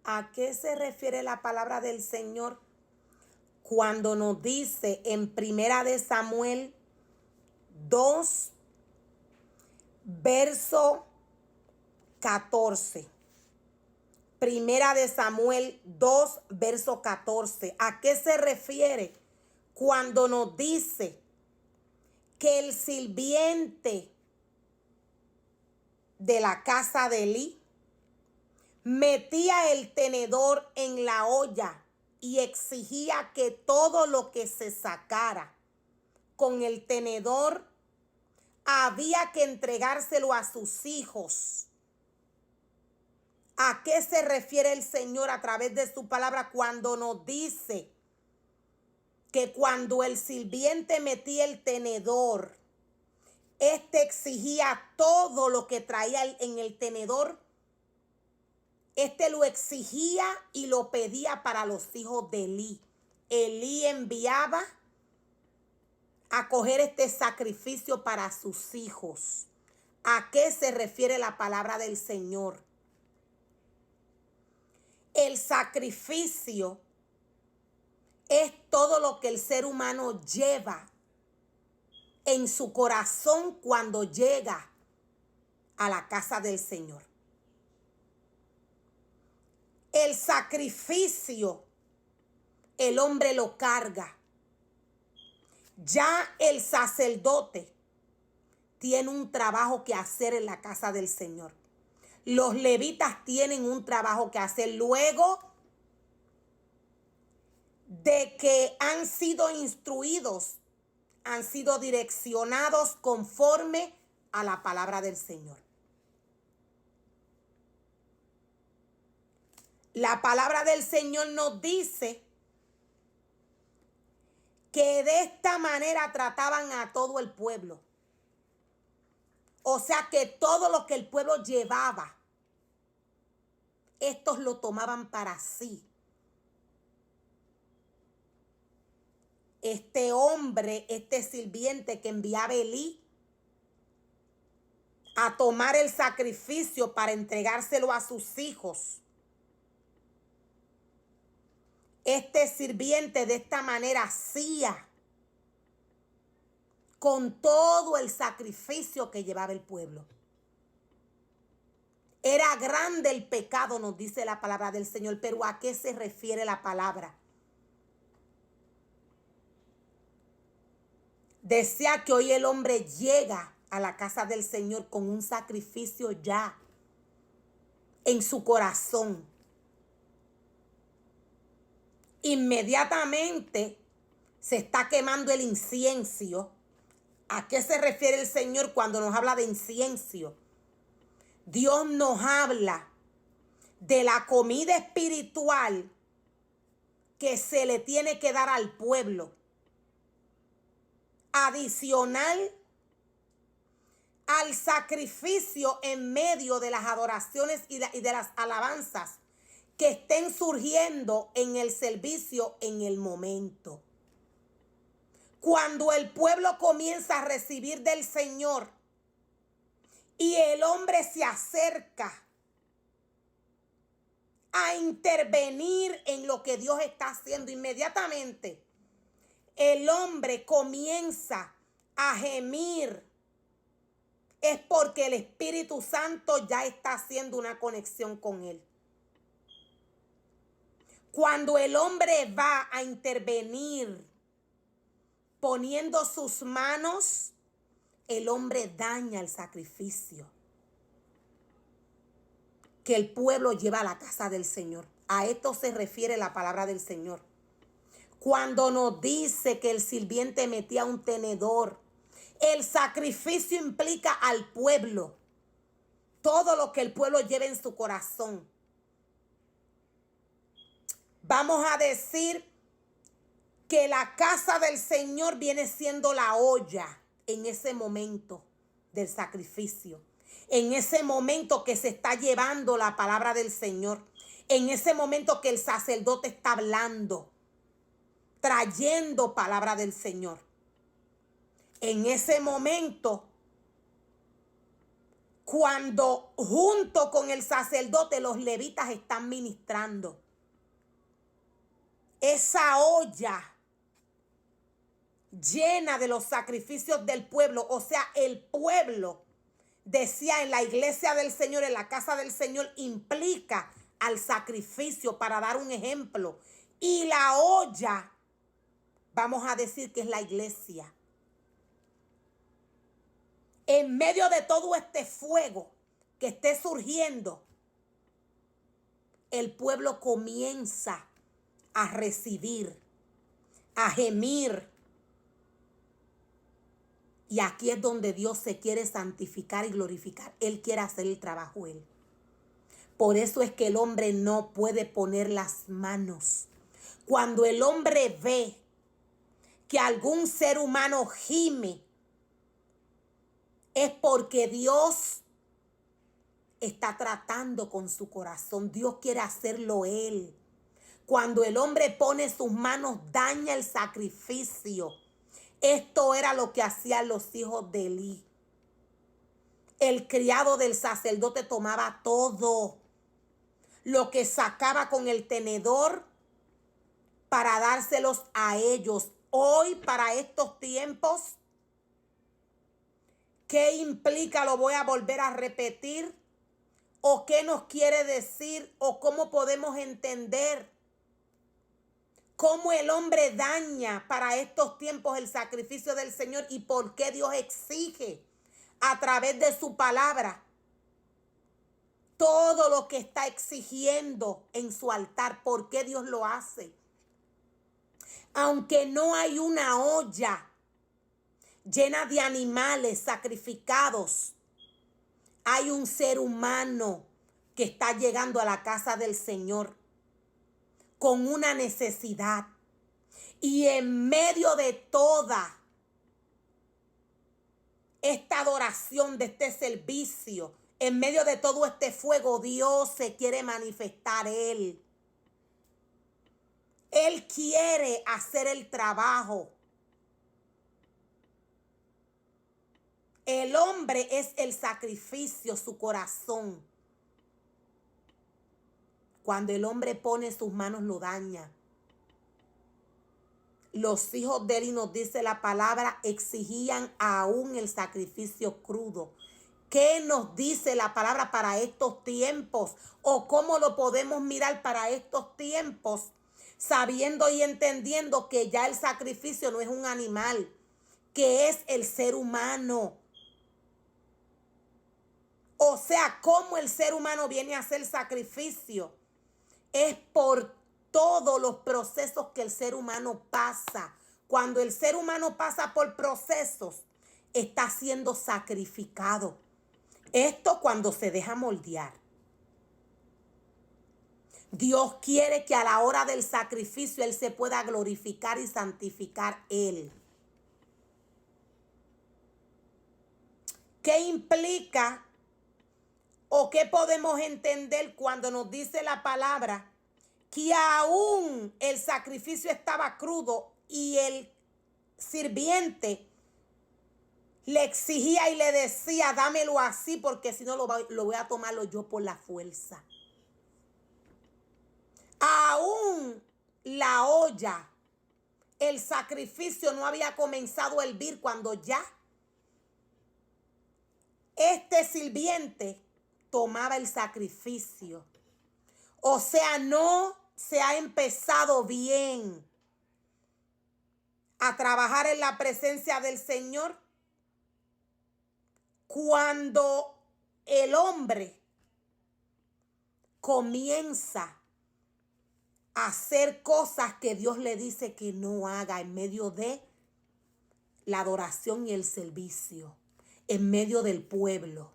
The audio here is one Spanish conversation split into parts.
¿A qué se refiere la palabra del Señor cuando nos dice en Primera de Samuel 2, verso 14? Primera de Samuel 2, verso 14. ¿A qué se refiere cuando nos dice que el sirviente de la casa de Elí metía el tenedor en la olla y exigía que todo lo que se sacara con el tenedor había que entregárselo a sus hijos? ¿A qué se refiere el Señor a través de su palabra cuando nos dice que cuando el sirviente metía el tenedor, este exigía todo lo que traía en el tenedor? Este lo exigía y lo pedía para los hijos de Elí. Elí enviaba a coger este sacrificio para sus hijos. ¿A qué se refiere la palabra del Señor? El sacrificio es todo lo que el ser humano lleva en su corazón cuando llega a la casa del Señor. El sacrificio, el hombre lo carga. Ya el sacerdote tiene un trabajo que hacer en la casa del Señor. Los levitas tienen un trabajo que hacer luego de que han sido instruidos, han sido direccionados conforme a la palabra del Señor. La palabra del Señor nos dice que de esta manera trataban a todo el pueblo. O sea que todo lo que el pueblo llevaba, estos lo tomaban para sí. Este hombre, este sirviente que enviaba Elí a tomar el sacrificio para entregárselo a sus hijos, este sirviente de esta manera hacía con todo el sacrificio que llevaba el pueblo. Era grande el pecado, nos dice la palabra del Señor, pero ¿a qué se refiere la palabra? Decía que hoy el hombre llega a la casa del Señor con un sacrificio ya en su corazón. Inmediatamente se está quemando el incienso. ¿A qué se refiere el Señor cuando nos habla de incienso? Dios nos habla de la comida espiritual que se le tiene que dar al pueblo, adicional al sacrificio en medio de las adoraciones y de las alabanzas que estén surgiendo en el servicio en el momento. Cuando el pueblo comienza a recibir del Señor y el hombre se acerca a intervenir en lo que Dios está haciendo, inmediatamente el hombre comienza a gemir. Es porque el Espíritu Santo ya está haciendo una conexión con él. Cuando el hombre va a intervenir poniendo sus manos, el hombre daña el sacrificio que el pueblo lleva a la casa del Señor. A esto se refiere la palabra del Señor. Cuando nos dice que el sirviente metía un tenedor, el sacrificio implica al pueblo, todo lo que el pueblo lleva en su corazón. Vamos a decir que la casa del Señor viene siendo la olla en ese momento del sacrificio, en ese momento que se está llevando la palabra del Señor, en ese momento que el sacerdote está hablando, trayendo palabra del Señor. En ese momento, cuando junto con el sacerdote los levitas están ministrando. Esa olla llena de los sacrificios del pueblo, o sea, el pueblo decía en la iglesia del Señor, en la casa del Señor, implica al sacrificio para dar un ejemplo. Y la olla, vamos a decir que es la iglesia. En medio de todo este fuego que esté surgiendo, el pueblo comienza a recibir, a gemir. Y aquí es donde Dios se quiere santificar y glorificar. Él quiere hacer el trabajo él. Por eso es que el hombre no puede poner las manos. Cuando el hombre ve que algún ser humano gime, es porque Dios está tratando con su corazón. Dios quiere hacerlo él. Cuando el hombre pone sus manos, daña el sacrificio. Esto era lo que hacían los hijos de Elí. El criado del sacerdote tomaba todo lo que sacaba con el tenedor para dárselos a ellos. Hoy, para estos tiempos, ¿qué implica? Lo voy a volver a repetir. ¿O qué nos quiere decir? ¿O cómo podemos entender cómo el hombre daña para estos tiempos el sacrificio del Señor? ¿Y por qué Dios exige a través de su palabra todo lo que está exigiendo en su altar? ¿Por qué Dios lo hace? Aunque no hay una olla llena de animales sacrificados, hay un ser humano que está llegando a la casa del Señor con una necesidad. Y en medio de toda esta adoración, de este servicio, en medio de todo este fuego, Dios se quiere manifestar Él. Él quiere hacer el trabajo. El hombre es el sacrificio, su corazón. Cuando el hombre pone sus manos, lo daña. Los hijos de Eli, nos dice la palabra, exigían aún el sacrificio crudo. ¿Qué nos dice la palabra para estos tiempos? ¿O cómo lo podemos mirar para estos tiempos? Sabiendo y entendiendo que ya el sacrificio no es un animal, que es el ser humano. O sea, cómo el ser humano viene a hacer sacrificio. Es por todos los procesos que el ser humano pasa. Cuando el ser humano pasa por procesos, está siendo sacrificado. Esto cuando se deja moldear. Dios quiere que a la hora del sacrificio Él se pueda glorificar y santificar Él. ¿Qué implica o qué podemos entender cuando nos dice la palabra que aún el sacrificio estaba crudo y el sirviente le exigía y le decía, dámelo así porque si no lo voy a tomarlo yo por la fuerza? Aún la olla, el sacrificio no había comenzado a hervir cuando ya este sirviente tomaba el sacrificio. O sea, no se ha empezado bien a trabajar en la presencia del Señor cuando el hombre comienza a hacer cosas que Dios le dice que no haga en medio de la adoración y el servicio, en medio del pueblo.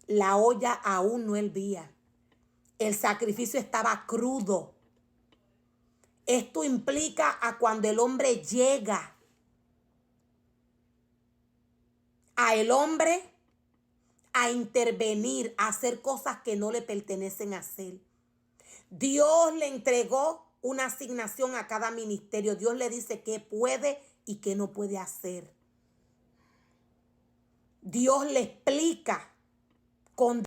La olla aún no hervía. El sacrificio estaba crudo. Esto implica a cuando el hombre llega a el hombre a intervenir, a hacer cosas que no le pertenecen hacer. Dios le entregó una asignación a cada ministerio. Dios le dice qué puede y qué no puede hacer. Dios le explica con